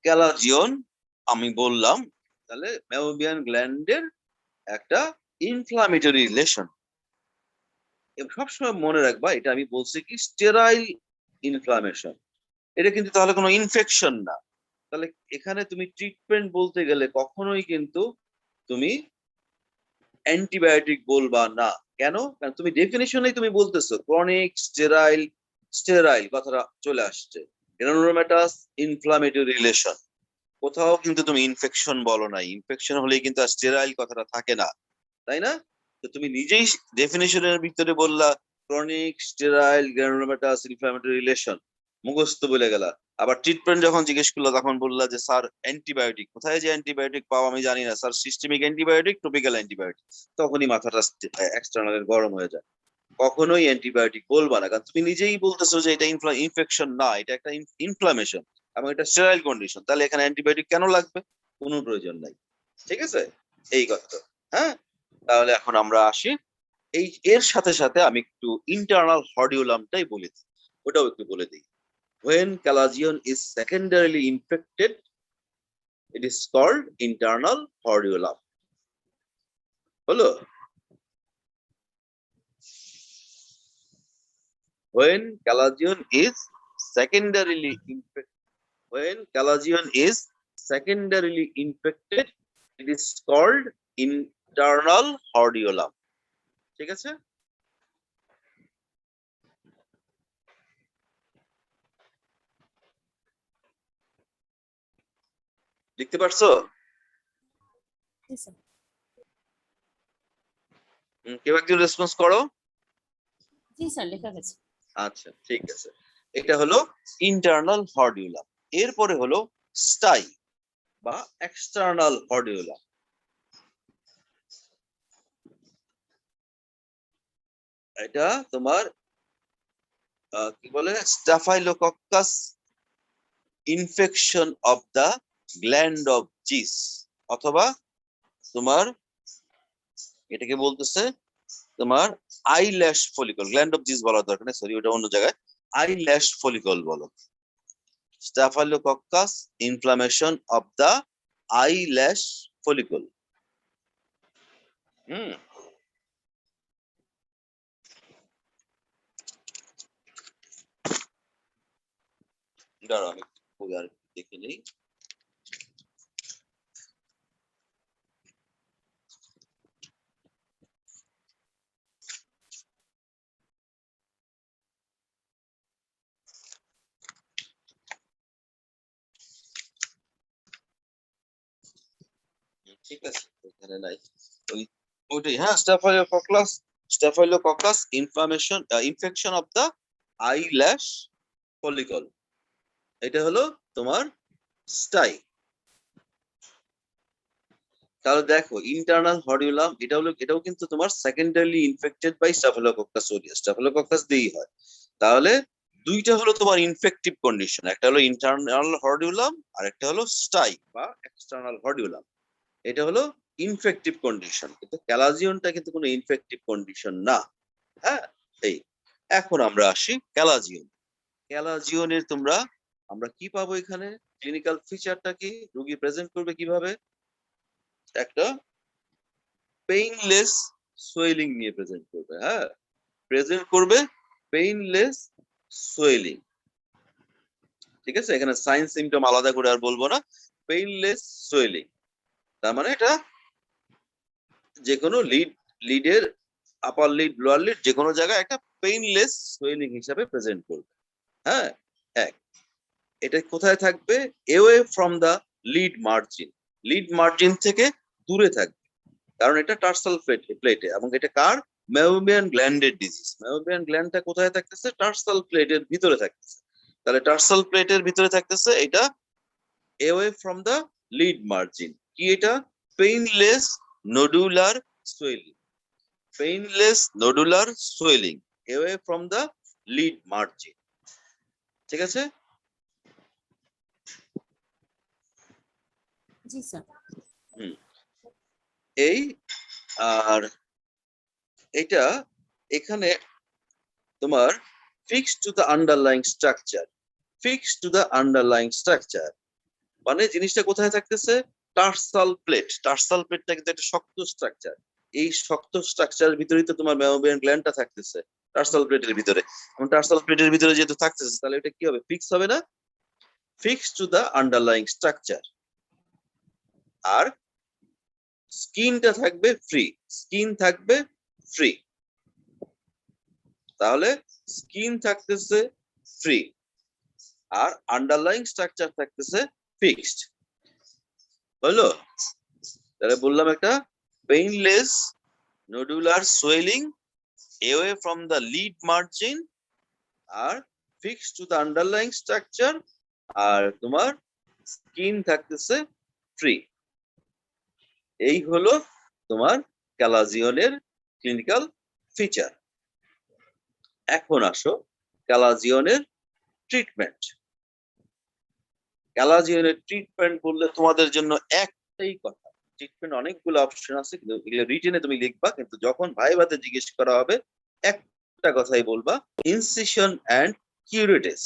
ক্যালাজিয়ন, আমি বললাম তাহলে mammalian গ্ল্যান্ডের একটা ইনফ্লামেটরি লেশন। সবসময় মনে রাখবা এটা আমি বলছি কি স্টেরাইল ইনফ্লামেশন, এটা কিন্তু তাহলে কোনো ইনফেকশন না। তাহলে এখানে তুমি ট্রিটমেন্ট বলতে গেলে কখনোই কিন্তু তুমি অ্যান্টিবায়োটিক বলবা না। কেন? কারণ তুমি ডেফিনিশনেই তুমি বলতেছো ক্রনিক স্টেরাইল, স্টেরাইল কথাটা চলে আসছে, গ্রানুলোমাটাস ইনফ্লামেটরি রিলেশন, কোথাও কিন্তু তুমি ইনফেকশন বলো না, ইনফেকশন হলেই কিন্তু আর স্টেরাইল কথাটা থাকে না, তাই না? তো তুমি নিজেই ডেফিনিশনের ভিতরে বললা chronic sterile granulomatous inflammatory relation, মুখস্থ বলে গেলা। আবার ট্রিটমেন্ট যখন জিজ্ঞেস করলো তখন বললা যে স্যার অ্যান্টিবায়োটিক, কোথায় যে অ্যান্টিবায়োটিক পাও আমি জানি না sir, systemic antibiotic, topical antibiotic, তখনই মাথাটা এক্সটার্নাল গরম হয়ে যায়। কখনোই অ্যান্টিবায়োটিক বলবা না, কারণ তুমি নিজেই বলতেছো যে এটা ইনফেকশন না, এটা একটা ইনফ্লামেশন এবং এটা স্টেরাইল কন্ডিশন, তাহলে এখানে অ্যান্টিবায়োটিক কেন লাগবে? কোনো প্রয়োজন নাই। ঠিক আছে, এই কথা। হ্যাঁ, তাহলে এখন আমরা আসি এই এর সাথে সাথে আমি একটু ইন্টারনাল হর্ডিওলামটাই বলে দিই, ওটাও একটু বলে দিই। when calagion is secondarily infected it is called internal hordeolum হলো। when calagion is secondarily infected when calagion is secondarily infected it is called internal hordeolum। ঠিক আছে, লিখতে পারছো? জি স্যার। কেউ একজন রেসপন্স করো। জি স্যার, লেখা গেছে। আচ্ছা ঠিক আছে, এটা হলো ইন্টারনাল হর্ডিউলাম। এরপরে হলো স্টাই বা এক্সটার্নাল হর্ডিউলাম। এটা তোমার কি বলে staphylococcus infection of the gland of Zeis, অথবা তোমার এটাকে বলতেছে তোমার eyelash follicle. Gland of Zeis বলার দরকার নেই, সরি ওটা অন্য জায়গায়, আইল্যাশ ফলিকল বলো। Staphylococcus inflammation of the eyelash follicle. হুম, দাঁড়াও আমি বই আর দেখে নেই। ঠিক আছে, এখানে নাই ওই ওইটাই, হ্যাঁ staphylococcus infection of the eyelash follicle, এটা হলো তোমার স্টাই। তাহলে দেখো ইন্টারনাল হর্ডিউলাম এটাও কিন্তু তোমার secondarily infected by staphylococcus aureus, staphylococcus দিয়েই হয়। তাহলে দুইটা হলো তোমার ইনফেক্টিভ কন্ডিশন, একটা হলো ইন্টারনাল হর্ডিউলাম আর একটা হলো স্টাই বা এক্সটার্নাল হর্ডিউলাম। এটা হলো ইনফেক্টিভ কন্ডিশন, কিন্তু ক্যালাজিয়নটা কিন্তু কোনো ইনফেক্টিভ কন্ডিশন না। হ্যাঁ, এই এখন আমরা আসি ক্যালাজিয়ন। ক্যালাজিয়নের আমরা কি পাবো এখানে, ক্লিনিক্যাল ফিচারটা কি, রোগী প্রেজেন্ট করবে কিভাবে, একটা পেইনলেস সোয়েলিং নিয়ে প্রেজেন্ট করবে। হ্যাঁ, প্রেজেন্ট করবে পেইনলেস সোয়েলিং। ঠিক আছে, এখানে সাইন সিমটম আলাদা করে আর বলবো না, পেইনলেস সোয়েলিং। তার মানে এটা যে কোনো লিডের আপার লিড লোয়ার লিড যে কোনো জায়গায় একটা পেইনলেস সোয়েলিং হিসাবে প্রেজেন্ট করবে। হ্যাঁ, এক, এটা কোথায় থাকবে, away from the lid margin থেকে দূরে থাকবে, কারণ এটা টার্সাল প্লেটে, এবং এটা কার, মেওবিয়ান গ্ল্যান্ডের ডিজিজ। মেওবিয়ান গ্ল্যান্ডটা কোথায় থাকতেছে, টার্সাল প্লেটের ভিতরে থাকতেছে। তাহলে টার্সাল প্লেটের ভিতরে থাকতেছে এটা away from the lid margin. কি এটা, painless nodular swelling, painless nodular swelling away from the lid margin. ঠিক আছে, জি স্যার। হুম, এই আর এটা এখানে তোমার fix to the underlying structure, fix to the underlying structure মানে জিনিসটা কোথায় থাকতেছে, টার্সাল প্লেট। টার্সাল প্লেটটা কিন্তু একটা শক্ত স্ট্রাকচার, এই শক্ত স্ট্রাকচারের ভিতরেই তো তোমার মেমোবিয়ান গ্ল্যান্ডটা থাকতেছে টার্সাল প্লেটের ভিতরে। টার্সাল প্লেটের ভিতরে যেহেতু থাকতেছে তাহলে এটা কি হবে, ফিক্স হবে না, fix to the underlying structure. আর স্কিনটা থাকবে ফ্রি, স্কিন থাকবে ফ্রি, তাহলে স্কিন থাকতেছে ফ্রি আর আন্ডারলাইং স্ট্রাকচার থাকতেছে ফিক্সড। হলো, তাহলে বললাম একটা painless nodular swelling away from the lead margin আর fixed to the underlying structure, আর তোমার স্কিন থাকতেছে ফ্রি। এই হলো তোমার ক্যালাজিয়নের ক্লিনিক্যাল ফিচার। এখন আসো ক্যালাজিয়নের ট্রিটমেন্ট। ক্যালাজিয়নের ট্রিটমেন্ট বললে তোমাদের জন্য একটাই কথা, ট্রিটমেন্ট অনেকগুলো অপশন আছে, কিন্তু এগুলো রিটেনে তুমি লিখবা, কিন্তু যখন ভাইভাতে জিজ্ঞেস করা হবে একটা কথাই বলবা, ইনসিশন এন্ড কিউরেটিস।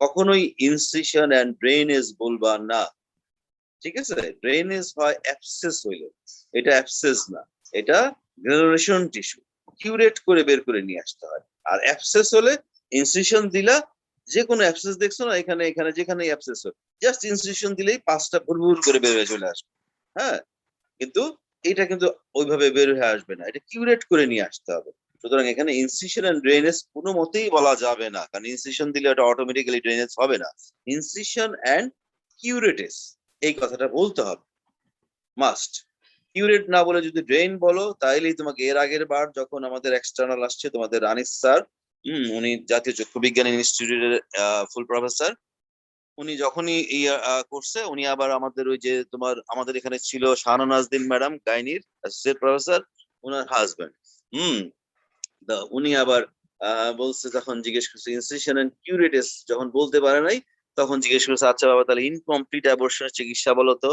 কখনোই ইনসিশন এন্ড ড্রেনেজ বলবা না, ঠিক আছে? ড্রেনেজ হয় অ্যাবসেস হইলে, এটা অ্যাবসেস না, এটা গ্রানুলেশন টিস্যু, কিউরেট করে বের করে নিয়ে আসতে হয়। আর অ্যাবসেস হলে ইনসিশন দিলা, যে কোনো অ্যাবসেস দেখছো না, এখানে এখানে যেখানে অ্যাবসেস হয় জাস্ট ইনসিশন দিলেই 5টা ভুরভুর করে বের হয়ে চলে আসবে। হ্যাঁ, কিন্তু এটা কিন্তু ওইভাবে বের হয়ে আসবে না, এটা কিউরেট করে নিয়ে আসতে হবে। সুতরাং এখানে ইনসিশন এন্ড ড্রেনেজ কোনো মতেই বলা যাবে না, কারণ ইনসিশন দিলে ওটা অটোমেটিক্যালি ড্রেনেজ হবে না। ইনসিশন এন্ড কিউরেটিস এই কথাটা বলতে হবে, মাস্ট। কিউরেট না বলে যদি ড্রেন বলো, তাইলেই তোমাকে এর আগের বার যখন আমাদের এক্সটার্নাল আসছে তোমাদের আনিস স্যার, উনি জাতীয় চক্ষু বিজ্ঞান ইনস্টিটিউটের ফুল প্রফেসর, উনি যখনই করছে, উনি আবার আমাদের ওই যে তোমার আমাদের এখানে ছিল শাহানা নাজদিন ম্যাডাম গাইনির অ্যাসোসিয়েট প্রফেসর, ওনার হাজবেন্ড, উনি আবার বলছে, যখন জিজ্ঞেস করছে ইনসিশন এন্ড কিউরেটিস যখন বলতে পারে নাই, তখন জিজ্ঞেস করছে, আচ্ছা বাবা তাহলে ইনকমপ্লিট অ্যাবর্শনের চিকিৎসা বলো তো।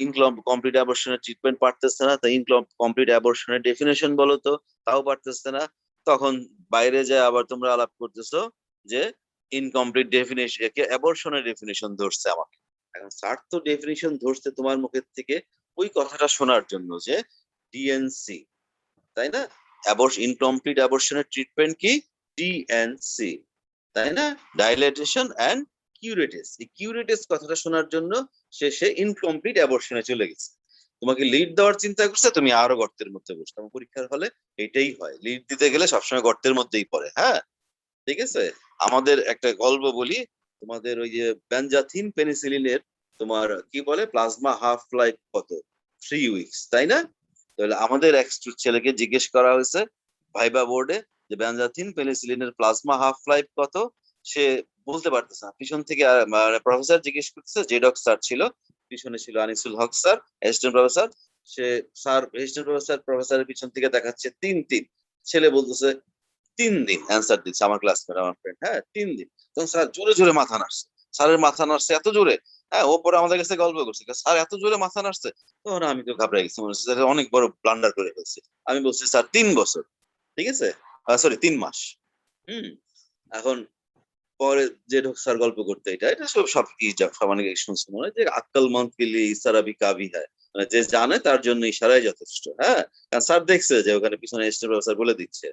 ইনকমপ্লিট অ্যাবর্শনের ট্রিটমেন্ট পারতেছে না, তাই ইনকমপ্লিট অ্যাবর্শনের ডেফিনেশন বলো তো, তাও পারতেছে না। তখন বাইরে যায় আবার তোমরা আলাপ করতেছো যে ইনকমপ্লিট ডেফিনেশন, অ্যাবর্শনের ডেফিনেশন ধরছে আমাকে। এখন স্যার তো ডেফিনেশন ধরছে তোমার মুখের থেকে ওই কথাটা শোনার জন্য যে ডিএনসি, তাই না? ইনকমপ্লিট অ্যাবর্শনের ট্রিটমেন্ট কি? ডিএনসি, তাই না? Dilatation and curettage. এই কিউরেটিস কথাটা শোনার জন্য সে ইনকমপ্লিট অ্যাবর্শনে চলে গেছে। তোমাকে লিড দেওয়ার চিন্তা করছে, তুমি আরো গর্তের মধ্যে বসছো। আমার পরীক্ষার হলে এটাই হয়, লিড দিতে গেলে সবসময় গর্তের মধ্যেই পড়ে। হ্যাঁ, ঠিক আছে। আমাদের একটা গল্প বলি, তোমাদের ওই যে বেনজাথিন পেনিসিলিনের তোমার কি বলে প্লাজমা হাফ লাইফ কত? 3 উইকস, তাই না? তাহলে আমাদের এক ছেলেকে জিজ্ঞেস করা হয়েছে ভাইবা বোর্ডে যে বেনজাথিন পেনিসিলিনের প্লাজমা হাফ লাইফ কত, সে বলতে পারতেছে না। পিছন থেকে প্রফেসর জিজ্ঞেস করতেছে, জেডক স্যার ছিল, পিছনে ছিল আনিসুল হক স্যার অ্যাসিস্ট্যান্ট প্রফেসর। সে স্যার অ্যাসিস্ট্যান্ট প্রফেসরের পিছন থেকে দেখাচ্ছে 3 3, ছেলে বলতেছে 3 দিন অ্যান্সার দিচ্ছে, আমার ক্লাসমেট আমার ফ্রেন্ড, হ্যাঁ 3 দিন। তখন স্যার জোরে জোরে মাথা নাড়ছে, স্যারের মাথা নাড়ছে এত জোরে, হ্যাঁ ও পরে আমাদের কাছে গল্প করছে, স্যার এত জোরে মাথা নাড়ছে। তখন আমি তো ঘাবড়ে গেছি, মনে হচ্ছে স্যার অনেক বড় ব্লান্ডার করে ফেলছে। আমি বলছি স্যার 3 বছর, ঠিক আছে, সরি 3 মাস। হুম, এখন পরে যে স্যার গল্প করতে, এটা এটা সব সব কি সমানে শুনছে, মনে হয় যে আক্কাল মান্থলি ইসারা বি কাবি হয়, মানে যে জানে তার জন্য ইশারাই যথেষ্ট। হ্যাঁ, কারণ স্যার দেখছে যে ওখানে পিছনে স্যার বলে দিচ্ছে,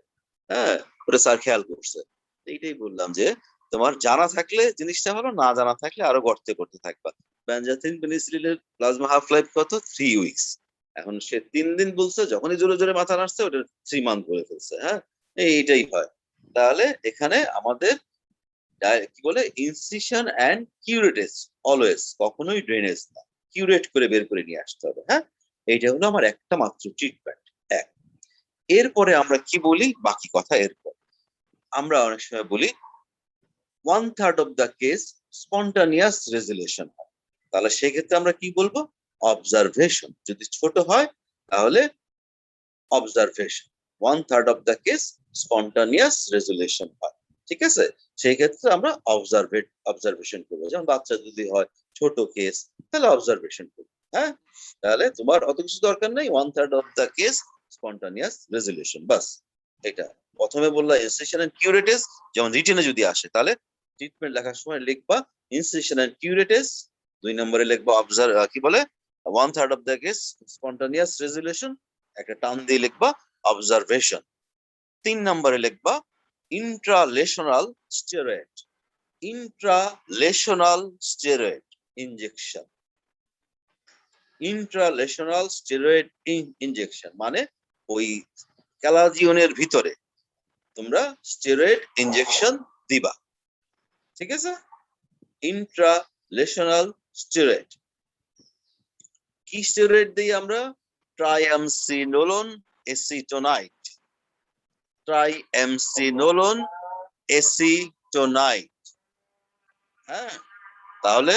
হ্যাঁ, ওটা স্যার খেয়াল করছে। এইটাই বললাম যে তোমার জানা থাকলে জিনিসটা ভালো, না জানা থাকলে আরো গর্তে করতে থাকবা। বেনজাথিন পেনিসিলিনের প্লাজমা হাফ লাইফ কত? 3 উইকস। এখন সে 3 দিন বলছে, যখনই জোরে জোরে মাথা নাড়ছে ওটা 3 মান্থ বলে ফেলছে। হ্যাঁ, এইটাই হয়। তাহলে এখানে আমাদের কি বলে, ইনসিশন এন্ড কিউরেটিস অলওয়েজ, কখনোই ড্রেনেজ না, কিউরেট করে বের করে নিয়ে আসতে হবে। হ্যাঁ, এইটা হলো আমার একটা মাত্র ট্রিটমেন্ট। এক, এরপরে আমরা কি বলি, বাকি কথা এরপর। আমরা অনেক সময় বলি 1/3 of the case spontaneous resolution হয়, তাহলে সেক্ষেত্রে আমরা কি বলবো? অবজারভেশন। যদি ছোট হয় তাহলে observation. 1/3 of the case spontaneous resolution হয়, ঠিক আছে। সেই ক্ষেত্রে আমরা অবজারভেশন করবো। যেমন বাচ্চা যদি হয় ছোট কেস, তাহলে অবজারভেশন করবো। হ্যাঁ, তাহলে তোমার অত কিছু দরকার নেই, 1/3 of the case spontaneous resolution, বাস। এটা প্রথমে বললা ইনসিশন এন্ড কিউরেটিস, যেমন রিটেনে যদি আসে তাহলে ট্রিটমেন্ট লেখার সময় লিখবা ইনসিশন এন্ড কিউরেটিস, 2 নম্বরে লিখবা কি বলে 1/3 of the case spontaneous resolution, একটা টান দিয়ে লিখবা অবজারভেশন। 3 নম্বরে লিখবা intralesional steroid, intralesional steroid injection. Intralesional steroid injection মানে ওই ক্যালাজিওনের ভিতরে তোমরা স্টেরয়েড ইনজেকশন দিবা, ঠিক আছে। ইন্ট্রালেশনাল স্টেরয়েড, কি স্টেরয়েড দিই আমরা? ট্রাইএমসিনোলোন এসিটোনাইট, ট্রাইএমসিনোলোন এসিটোনাইট। হ্যাঁ, তাহলে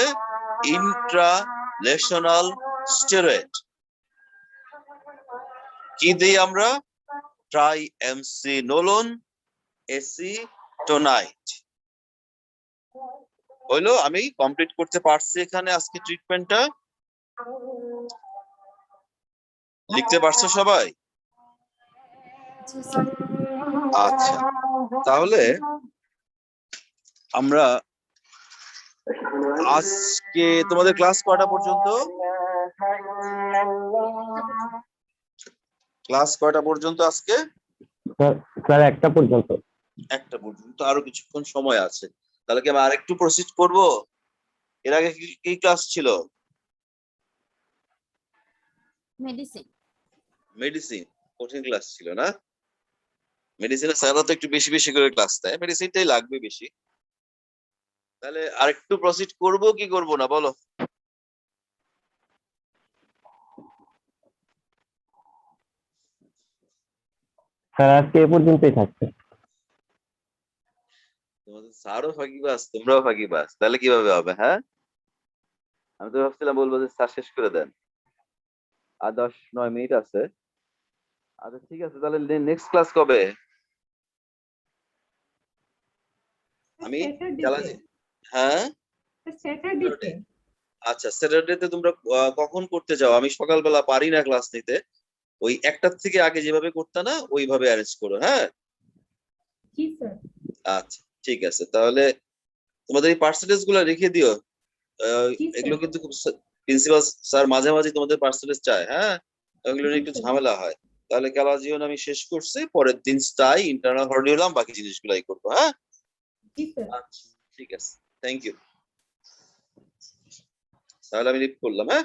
ইন্ট্রালেশনাল স্টেরয়েড কি দিই আমরা? ট্রাইএমসিনোলোন এসিটোনাইট। হইলো, আমি কমপ্লিট করতে পারছি এখানে আজকে ট্রিটমেন্টটা। লিখতে পারছো সবাই? জি স্যার। আচ্ছা, তাহলে আমরা আজকে তোমাদের ক্লাস কয়টা পর্যন্ত? ক্লাস কয়টা পর্যন্ত আজকে? স্যার 1টা পর্যন্ত। 1টা পর্যন্ত, আরো কিছুক্ষণ সময় আছে। তাহলে কি আমরা আরেকটু প্রসিড করব? এর আগে কি ক্লাস ছিল? মেডিসিন। মেডিসিন কঠিন ক্লাস ছিল না? মেডিসিনের স্যাররা তো একটু বেশি বেশি করে ক্লাস দেয়, মেডিসিনটাই লাগবে বেশি। তাহলে আরেকটু প্রসিড করব কি করব না বলো? স্যার আজকে এ পর্যন্তই থাকছে। তোমাদের স্যারও ফাঁকিবাজ, তোমরাও ফাঁকিবাজ, তাহলে কিভাবে হবে? হ্যাঁ, আমি তো ভাবছিলাম বলবো যে স্যার শেষ করে দেন। আর 10-9 মিনিট আছে। আচ্ছা ঠিক আছে, তাহলে নেক্সট ক্লাস কবে? আমি চ্যালেঞ্জ, হ্যাঁ স্যাটারডে। আচ্ছা, স্যাটারডেতে তোমরা কখন করতে যাও? আমি সকালবেলা পারি না ক্লাস নিতে, ওই 1টার থেকে আগে যেভাবে করতে না ওইভাবে অ্যারেঞ্জ করো। হ্যাঁ, জি স্যার। আচ্ছা ঠিক আছে, তাহলে তোমাদের এই পার্সেন্টেজ গুলো রেখে দিও। জি স্যার। এগুলো কিন্তু খুব প্রিন্সিপাল স্যার মাঝে মাঝে তোমাদের পার্সেন্টেজ চায়। হ্যাঁ, এগুলো নিয়ে একটু জি, স্যার। ঝামেলা হয়। তাহলে ক্যালাজিওন আমি শেষ করছি, পরের দিন স্টাই ইন্টারনাল হর্নি হলাম, বাকি জিনিসগুলাই করবো। হ্যাঁ, জি স্যার। আচ্ছা ঠিক আছে, থ্যাংক ইউ। তাহলে আমি লিভ করলাম। হ্যাঁ।